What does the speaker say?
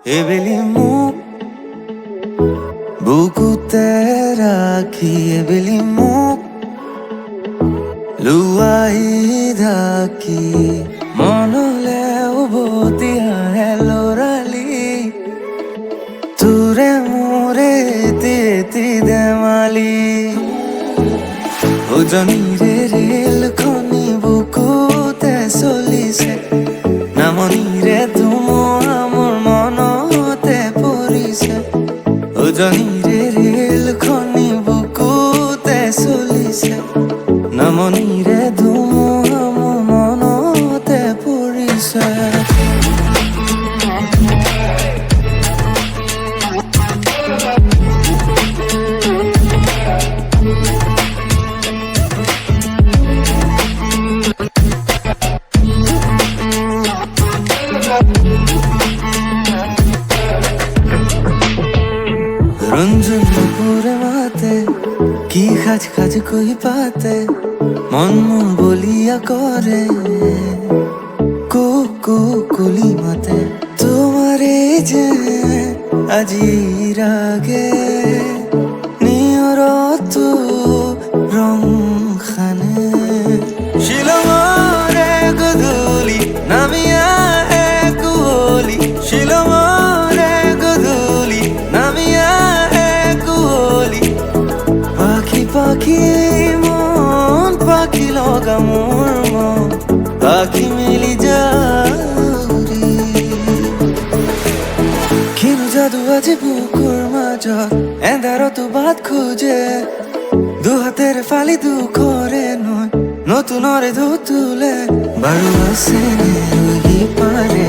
Ebelimu buku teraki ebelimu luai daki monole ubotia helorali ture mure titi demali ojani re rel khoni buku te solise namoni re tumo amor monote porise ojani re rel khoni buku te solise namoni re tumo amor monote porise Ranjan पूरे माते की खाज खाज कोई पाते मन बोलिया करे को कुली माते तुम्हारे जे আজি রাগে নিয়র তু রং খানে শিলমরে গধুলি নামিয়া এক ওলি শিলমরে গধুলি নামিয়া এক ওলি পাখি পাখি মন পাখি লগা মোর মন পাখি মিলি যাউরি কিনো জাদু আছে বুকুর মাঝত এন্ধারো তো বাদ খুঁজে দু হাতের ফালি দুঃখরে নয় নতুনরে ধুতুলে বারো আসে রহি পারে